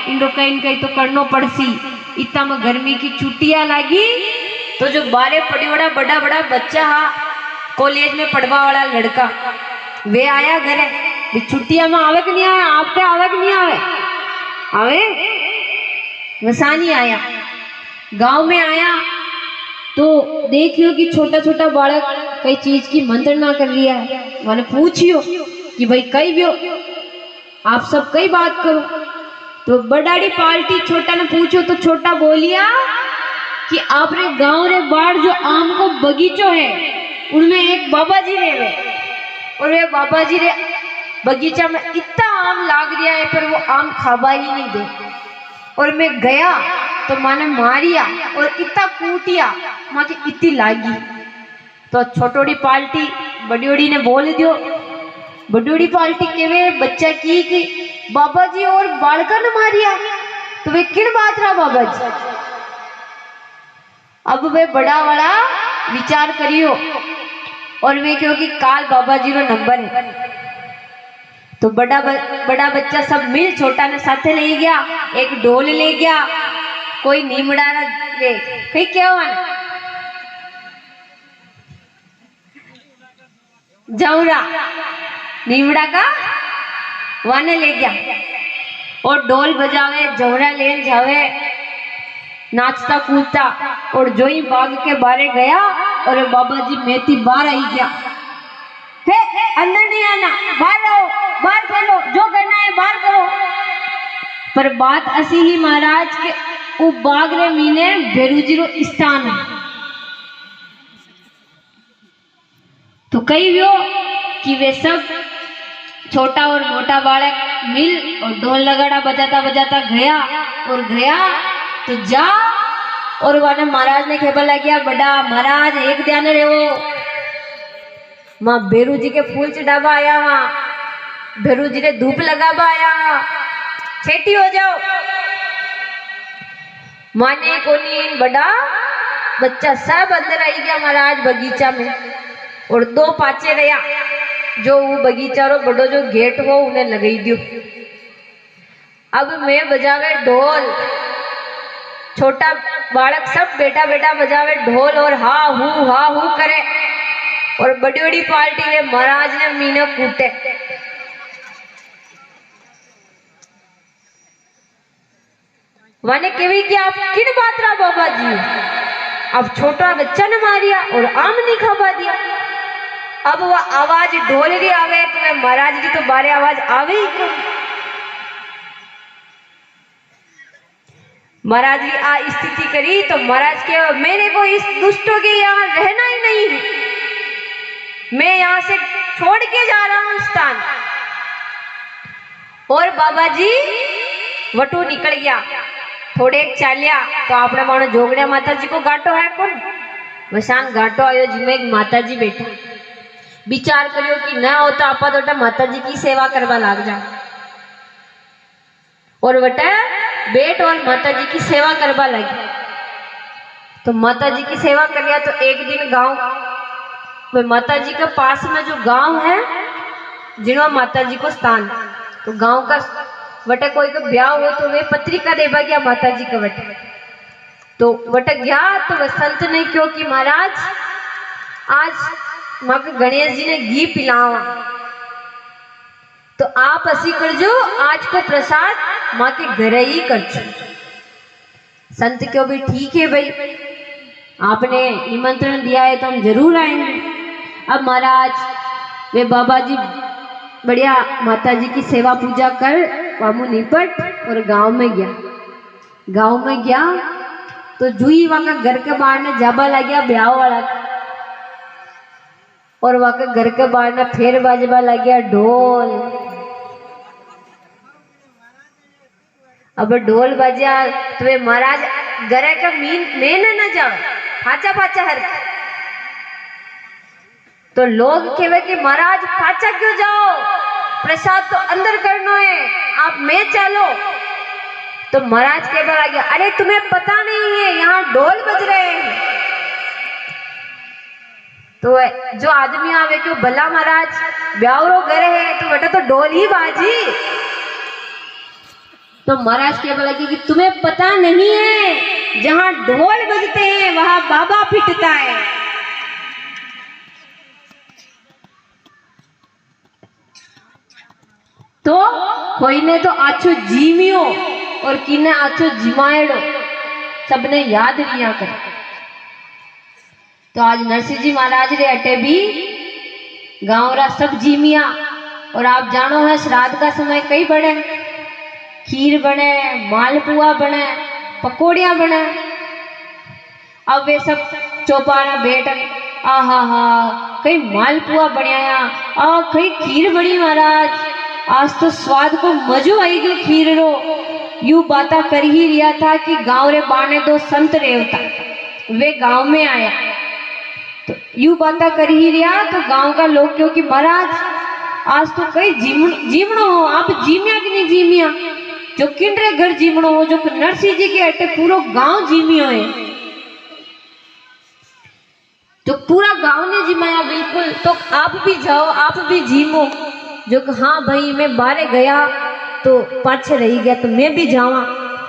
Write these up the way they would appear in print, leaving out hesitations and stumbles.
इनको कहीं कहीं तो करनो पड़सी। इतना में गर्मी की छुट्टियां लागी तो जो बारे पड़ियोड़ा बड़ा बड़ा बच्चा हा कॉलेज में पढ़वा वाला लड़का वे आया घरे। छुट्टियां में आवे कि नहीं आवे? आपके आवे कि नहीं आवे? आवे वसानी आया। गांव में आया तो देखियो कि छोटा छोटा बालक कई चीज की मंत्रणा कर लिया है। मैंने पूछियो कि भाई कई भी आप सब कई बात करो। तो बड़ाड़ी पार्टी छोटा ने पूछो तो छोटा बोलिया कि आपरे गांव रे बाहर जो आम को बगीचो है उनमें एक बाबा जी रहे और वे बाबा जी रे बगीचा में इतना आम लाग दिया है पर वो आम खाबा ही नहीं दे। और मैं गया तो माने मारिया और इतना कूटिया माँ की इतनी लागी। तो छोटोड़ी पार्टी बड़ियोड़ी ने बोल दियो। बड़ियोड़ी पार्टी के वे बच्चा की कि बाबा जी और बालका ने मारिया तो वे किन बात रहा बाबा जी। अब वे बड़ा वाला विचार करियो और वे क्योंकि काल बाबा जी रो नंबर है तो बड़ा बच्चा सब मिल छोटा ने साथे ले गया। एक ढोल ले गया, कोई नीमड़ा ले कई क्या जौरा नीमड़ा का वाने ले गया और ढोल बजावे जौरा लेन जावे नाचता कूदता। और जो ही बाग के बारे गया और बाबा जी मेथी बाहर आई गया। हे अंदर नहीं आना, बाहर रहो, बाहर चलो, जो करना है बाहर करो। पर बात ऐसी ही महाराज के वो बाग रे मीने बेरूजी रो स्थान है। तो कई वो कि वे सब छोटा और मोटा बालक मिल और ढोल लगाड़ा बजाता बजाता गया तो जा और वाने महाराज ने खेबा लग गया बड़ा महाराज एक ध्यान रहो माँ बेरू जी के फूल चढ़ावा आया वहां बेरू जी ने धूप लगावा आया छेटी हो जाओ। माने कोनी बड़ा बच्चा सब अंदर आई गया महाराज बगीचा में और दो पाचे रहा जो वो बगीचा रो बड़ो जो गेट हो उन्हें लगाई दियो। अब मैं बजावे ढोल, छोटा बालक सब बेटा बेटा बजावे ढोल और हा हू करे और बड़ी बड़ी पार्टी में महाराज ने मीना कूटे। माने केवी कि आप किन बात रहा बाबा जी, अब छोटा बच्चा ने मारिया और आम नहीं खावा दिया। अब वह आवाज ढोल रही आवे तो महाराज की तो बारे आवाज आवे ही क्यों। महाराज की आ स्थिति करी तो महाराज के मेरे को इस दुष्टों के यहाँ रहना ही नहीं है, मैं यहाँ से छोड़ के जा रहा हूँ स्थान। और बाबा जी वटू निकल गया थोड़े चालिया तो आपने मानो जोगड़िया माता जी को गाटो है कौन वसांग गाटो आयो जिसमें एक माता जी बैठा। विचार करियो कि ना हो तो आपा तो माता जी की सेवा करवा लाग जा और बटा बेट और माता जी की सेवा करवा लगी। तो माता जी की सेवा कर लिया तो एक दिन गांव माता जी के पास में जो गांव है जिन्हों माता जी को स्थान तो गांव का वटे कोई का ब्याह हो तो वे पत्रिका देवा गया माता जी का वटे तो वटे गया तो वह संत ने क्यों कि महाराज आज माँ के गणेश जी ने घी पिलावा तो आप असी कर जो आज को प्रसाद माँ के घर ही कर छो। संत क्यों भी ठीक है भाई आपने निमंत्रण दिया है तो हम जरूर आएंगे। अब महाराज वे बाबा जी बढ़िया माता जी की सेवा पूजा कर वामू निपट और गांव में गया तो जुई वहां का घर के बाहर ने जाबा लग गया ब्याह वाला और वहां के घर के बाहर ने फेर बाजबा लग गया ढोल। अब ढोल बजा तो वे महाराज घरे का मेन न जाओ फाचा फाचा हर तो लोग कहे कि महाराज फाचा क्यों जाओ प्रसाद तो अंदर करना है आप में चलो। तो महाराज के बार आ गया अरे तुम्हें पता नहीं है यहाँ ढोल बज रहे हैं। तो जो आदमी आवे क्यों भला महाराज ब्यावरो घर है तो बेटा तो ढोल ही बाजी। तो महाराज कहने लगे कि तुम्हें पता नहीं है, जहां ढोल बजते हैं वहां बाबा पिटता है। तो कोई ने तो आछो जीमियो और किने आछो जिमायड़ो, सबने याद रिया कर। तो आज नरसिंह जी महाराज रे अटे भी गाँव रा सब जीमिया। और आप जानो है श्राद्ध का समय कई बने, खीर बने, मालपुआ बने, पकौड़ियां बने। अब वे सब चौपाना बैठ, आहा हा कई मालपुआ बनाया, आ कई खीर बनी महाराज, आज तो स्वाद को मजो आई गयो खीर रो। यू बाता कर ही रिया था कि गांव रे बाने दो संत रेवता, वे गांव में आया। तो यू बाता कर ही रिया तो गांव का लोग क्यों कि महाराज आज तो कई जीवणो हो, आप जीमिया कि नहीं जीमिया, जो किंडरे घर जीवणो हो, जो नरसिंह जी के अटे पूरा गांव जीमियो है, जो पूरा गांव ने जिमाया बिल्कुल। तो आप भी जाओ, आप भी जीमो। जो हाँ भाई मैं बाहर गया तो पाछे रही गया तो मैं भी जावा।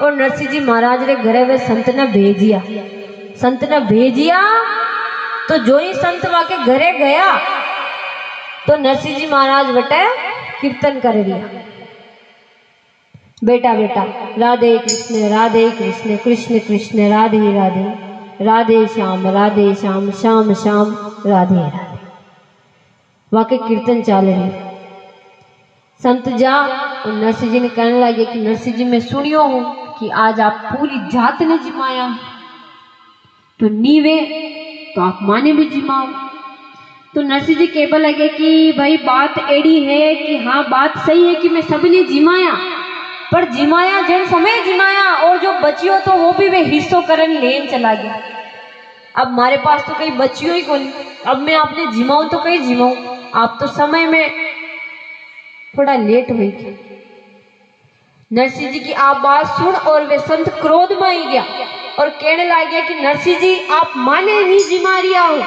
और नरसिंह जी महाराज रे घरे वे संत ने भेजिया, संत ने भेजिया। तो जो ही संत वहां के घरे गया तो नरसिंह जी महाराज बटे कीर्तन कर दिया, बेटा बेटा राधे कृष्ण कृष्ण कृष्ण राधे राधे, राधे श्याम श्याम श्याम राधे राधे। वाके कीर्तन चाल रही। संत जा और नरसिंह जी ने कहने लगे कि नरसिंह जी मैं सुनियो हूं कि आज आप पूरी जात ने जिमाया, तो नीवे तो आप माने भी जिमाओ। तो नरसिंह जी कहने लगे कि भाई बात एड़ी है कि हाँ बात सही है कि मैं सबने जिमाया, पर जिमाया जिन समय जिमाया और जो बचियो तो वो भी वे हिस्सों करन लेन चला गया। अब हमारे पास तो कहीं बचियो ही कौन, अब मैं आपने जिमाऊं तो कहीं जिमाऊं, आप तो समय में थोड़ा लेट हुई। नरसिंह जी की आप बात सुन और वे संत क्रोध में ही गया और कहने लग गया कि नरसिंह जी आप माने नहीं जिमा रिया हो,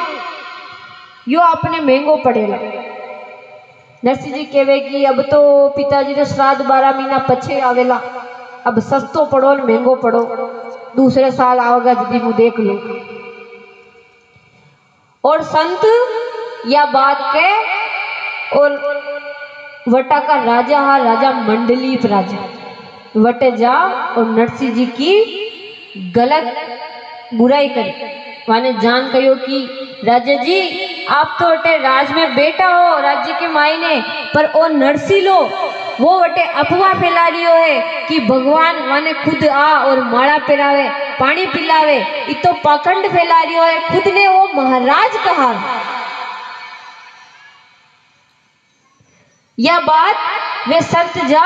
यो आपने महंगो पड़ेगा। नरसिंह जी कहवे कि अब तो पिताजी रे श्राद्ध 12 महीना पछे आवेला, अब सस्तो पड़ो और महंगो पड़ो, दूसरे साल आवेगा जदी मु देख लूं। और संत या बात के और वटा का राजा हा, राजा मंडलीप राजा वटे जा और नरसिंह जी की गलत बुराई करी। माने जान कहो कि राजा जी आप तो वटे राज में बेटा हो राज्य के मायने, पर ओ नरसिंह लो वो वटे अफवाह फैला रही है कि भगवान माने खुद आ और माला पिलावे पानी पिलावे, इतो पाखंड फैला रही है, खुद ने वो महाराज कहा। यह बात वे संत जा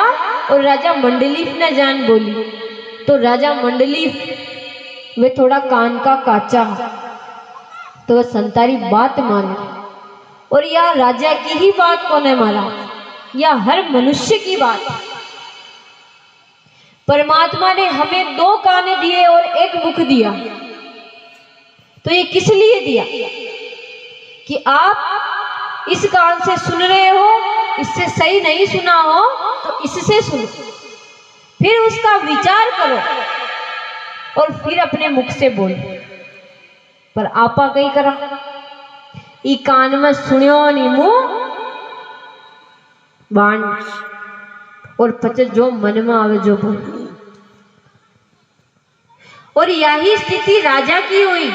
और राजा मंडलीप ने जान बोली। तो राजा मंडलीप वे थोड़ा कान का काचा, तो वह संतारी बात माने। और यह राजा की ही बात कौन है मारा, यह हर मनुष्य की बात। परमात्मा ने हमें 2 कान दिए और 1 मुख दिया, तो ये किस लिए दिया कि आप इस कान से सुन रहे हो, इससे सही नहीं सुना हो तो इससे सुनो, फिर उसका विचार करो और फिर अपने मुख से बोलो। पर आपा कहीं करा, ई कान में सुनियो नहीं मुंह बाण, और पचे जो मन में आवे जो बोल। और यही स्थिति राजा की हुई।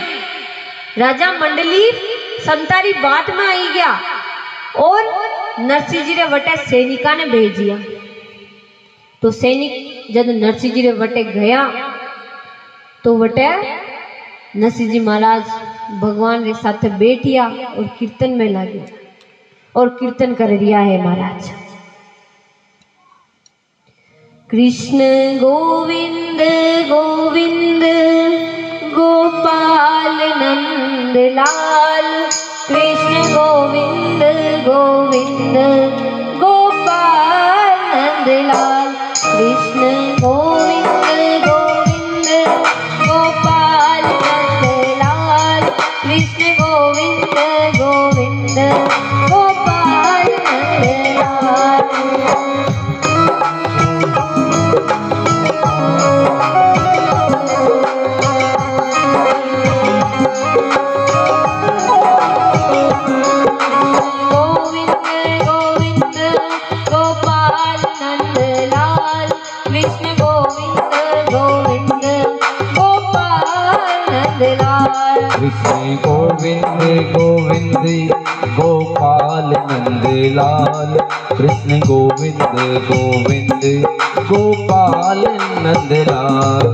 राजा मंडलीप संतारी बात में आई गया और नरसिंह जी रे वटे सैनिका ने भेजिया। तो सैनिक जब नरसिंह जी रे वटे गया तो वटे नरसिंह जी महाराज भगवान रे साथ बैठिया और कीर्तन में लगे और कीर्तन कर रिया है महाराज। कृष्ण गोविंद गोविंद गोपाल नंद लाल, कृष्ण गोविंद गोविंद गोपाल नंद लाल, कृष्ण गोविंद गोविंद गोपाल नंद लाल, कृष्ण गोविंद गोविंद गोपाल नंद लाल। कृष्ण गोविंद गोविंद गोपाल नंदलाल। कृष्ण गोविंद गोविंद गोपाल नंदलाल।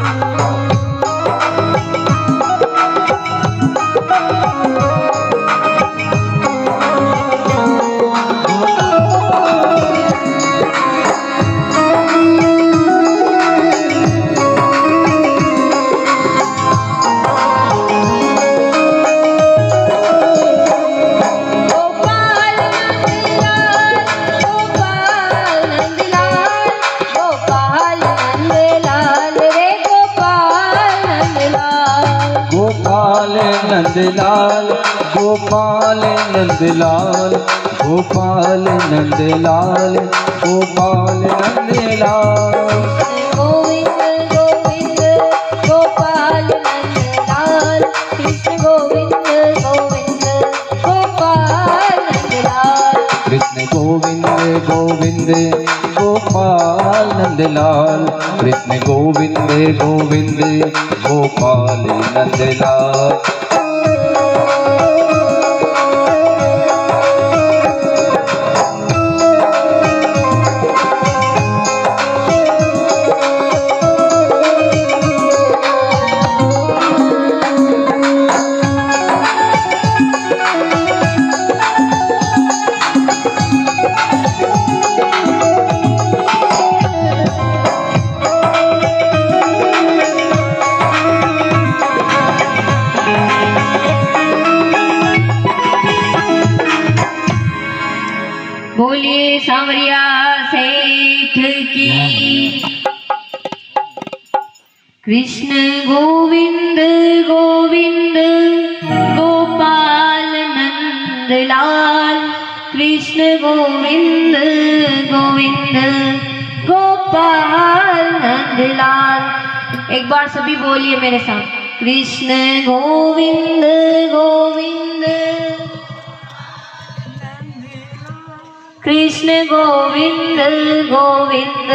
नंदलाल गोपाल नंदलाल गोपाल नंदलाल गोपाल नंदलाल। गोविंद गोविंद गोपाल नंदलाल। कृष्ण गोविंद गोविंद गोपाल नंदलाल। कृष्ण गोविंद गोविंद गोपाल नंदलाल। कृष्ण गोविंद गोविंद गोपाल नंदलाल। बोलिए सांवरिया सेठ की। कृष्ण गोविंद गोविंद गोपाल नंदलाल। कृष्ण गोविंद गोविंद गोपाल नंदलाल। एक बार सभी बोलिए मेरे साथ, कृष्ण गोविंद गोविंद कृष्ण गोविंद गोविंद।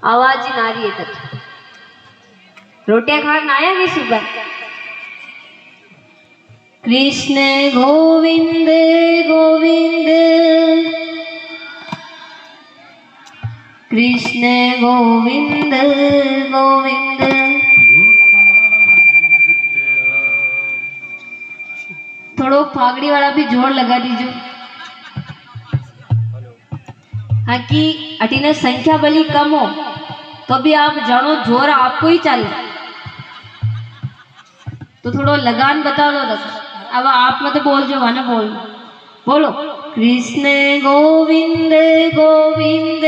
आवाज ही ना रही है तक। रोटियां खाना आया नहीं सुबह। कृष्ण गोविंद गोविंद कृष्ण गोविंद गोविंद। थोड़ो फागड़ी वाला भी जोर लगा दीजिए। हाँ कि अटीने संख्या भली कम हो तो भी आप जानो जोर आपको ही चले, तो थोड़ो लगान बता दो दस। अब आप मत बोल जो वाना बोलो। कृष्ण गोविंद गोविंद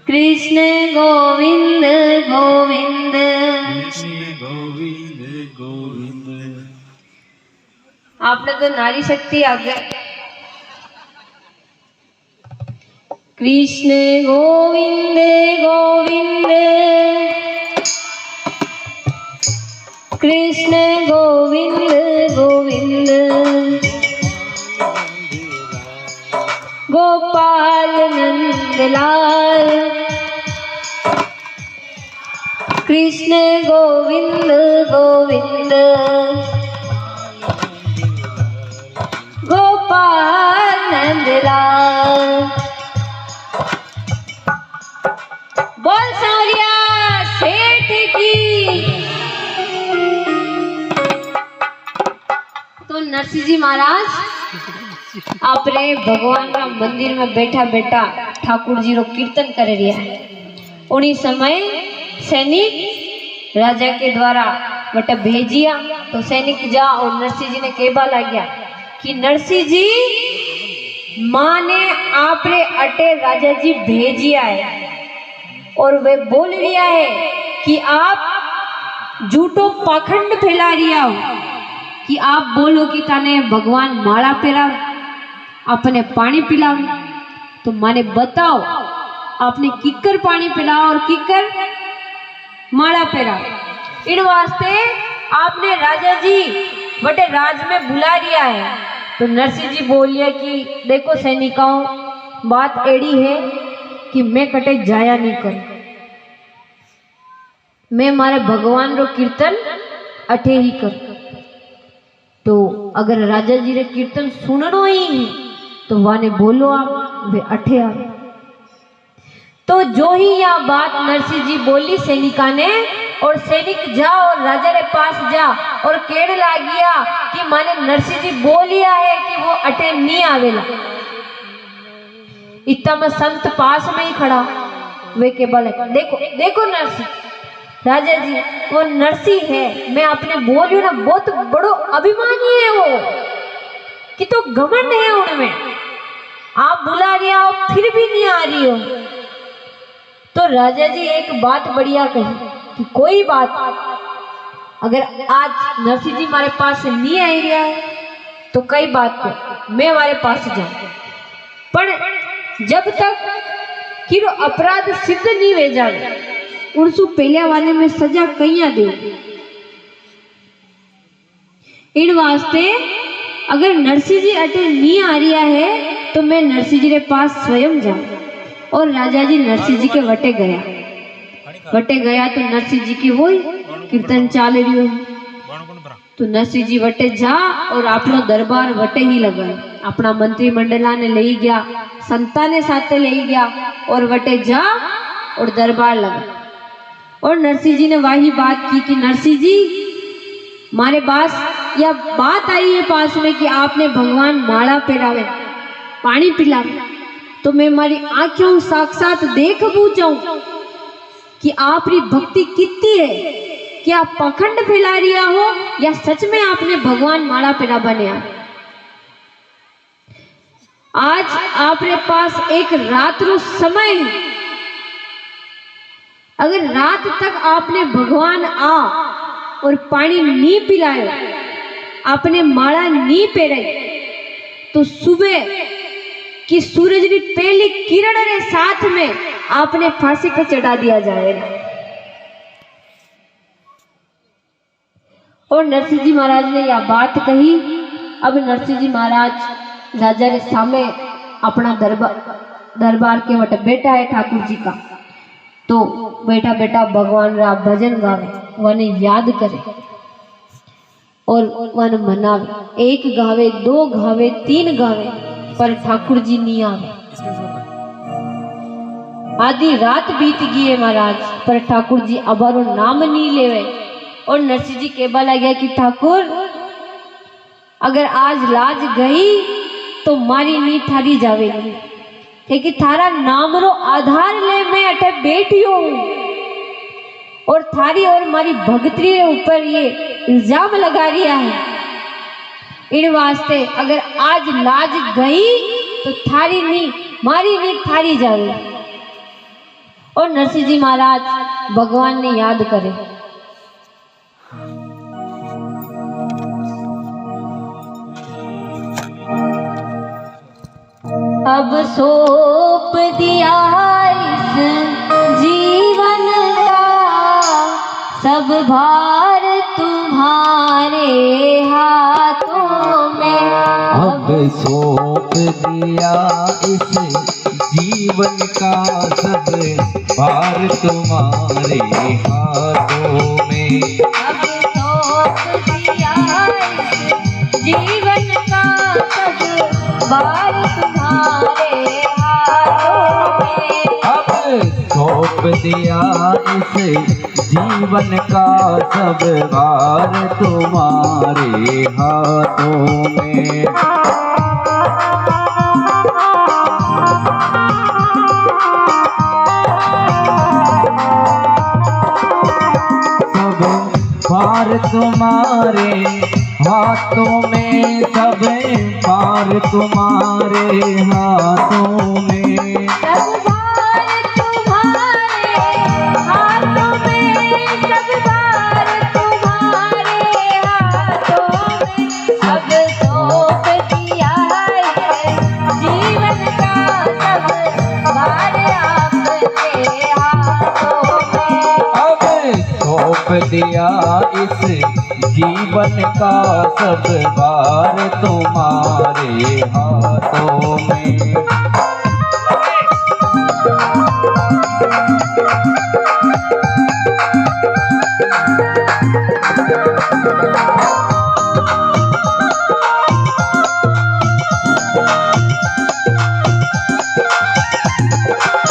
कृष्ण गोविंद गोविंद आपने तो नारी शक्ति आ गया। कृष्ण गोविंद गोविंद कृष्ण गोविंद गोविंद गोपाल नंदलाल। कृष्ण गोविंद गोविंद गोपाल नंदलाल। बोल सांवरिया सेठ की। तो नरसिंह जी महाराज अपने भगवान का मंदिर में बैठा बैठा ठाकुर जी रो कीर्तन कर रिया है। उन्हीं समय सैनिक राजा के द्वारा बट भेजिया, तो सैनिक जा और नरसिंह जी ने कहबा लग्या कि नरसिंह जी माँ ने आपरे अटे राजा जी भेजिया है और वे बोल रिया है कि आप झूठो पाखंड फैला रिया हो कि आप बोलो कि ताने भगवान माला पेरा आपने पानी पिलावे। तो माने बताओ आपने किकर पानी पिलाओ और किकर माला पेरा। इन वास्ते आपने राजा जी बटे राज में बुला रिया है। तो नरसिंह जी बोलिए कि देखो सैनिकों, बात एड़ी है कि मैं कटे जाया नहीं कर, मैं मारे भगवान रो कीर्तन अठे ही कर। तो अगर राजा जी रे कीर्तन सुननो ही तो वाने बोलो आप वे अठे आ। तो जो ही यह बात नरसिंह जी बोली सैनिका ने, और सैनिक जा और राजा रे पास जा और केड़ लागिया कि माने नरसिंह जी बोलिया है कि वो अटे नहीं आवेला। इतना में संत पास में ही खड़ा, वे के बोले देखो देखो नरसिंह, राजा जी वो नरसिंह है, मैं आपने बोलियो ना बहुत बड़ो अभिमानी है वो, कि तो घमंड है उनमें, आप बुला रही हो फिर भी नहीं आ रही हो। तो राजा जी एक बात बढ़िया कही कि कोई बात, अगर आज नरसिंह जी हमारे पास नहीं आ रहा है तो कई बात को मैं हमारे पास जाऊं, पर जब तक कि वो अपराध सिद्ध नहीं हो जाए उनसु पहले वाले में सजा कहिया दे। इन वास्ते अगर नरसिंह जी अटे नहीं आ रहा है तो मैं नरसिंह जी के पास स्वयं जाऊं। और राजा जी नरसिंह जी के वटे गया तो नरसिंह जी की वही कीर्तन चाल रही हो। तो नरसिंह जी वटे जा और अपना दरबार वटे ही लगा, अपना मंत्रिमंडला ने ले गया, संता ने साथे ले गया और वटे जा और दरबार लगा। और नरसिंह जी ने वही बात की कि नरसिंह जी मारे पास यह बात आई है पास में कि आपने भगवान माला पहरावे पानी पिलावे, तो मैं हमारी आंखों साक्षात देख पूछूं कि आपकी भक्ति कितनी है, क्या आप पखंड फैला रिया हो या सच में आपने भगवान माला पहरा बनया। आज आपके पास एक रात रो समय है, अगर रात तक आपने भगवान आ और पानी नहीं पिलायो, आपने माला नहीं पहराई, तो सुबह कि सूरज की पहली किरण के साथ में आपने फांसी पर चढ़ा दिया जाएगा। और नरसिंह जी महाराज ने यह बात कही। अब नरसिंह जी महाराज राजा के सामने अपना दरबार के वट बेटा है ठाकुर जी का, तो बेटा बेटा भगवान रा भजन गावे, वने याद करे और वन मनावे, एक गावे दो गावे तीन गावे, पर ठाकुर जी नहीं आवे। आधी रात बीत गई है महाराज, पर ठाकुर जी अबारो नाम नहीं लेवे। और नरसिंह जी कहबा लगे कि ठाकुर अगर आज लाज गई तो मारी नहीं थारी जावेगी, क्योंकि थारा नाम रो आधार ले मैं अठे बैठी हूं और थारी और मारी भक्ति के ऊपर ये इल्जाम लगा रिया है। इन वास्ते अगर आज लाज गई तो थारी नहीं मारी नहीं थारी जावे। और नरसिंह जी महाराज भगवान ने याद करे। अब सौंप दिया इस जीवन का सब भार तुम्हारे हाथों में। अब सौंप दिया इस जीवन का सब भार तुम्हारे हाथों में। अब सौंप दिया इस जीवन का सब भार तुम्हारे हाथों में। अब सौंप दिया इस जीवन का सब भार तुम्हारे हाथों में। भार तुम्हारे हाथों में, सब भार तुम्हारे हाथों में। सब भार तुम्हारे हाथों में, सब भार तुम्हारे हाथों में। अब सौंप दिया है जीवन का सब भार आपके हाथों में। अब सौंप दिया इस जीवन का सब भार तुम्हारे हाथों में। है।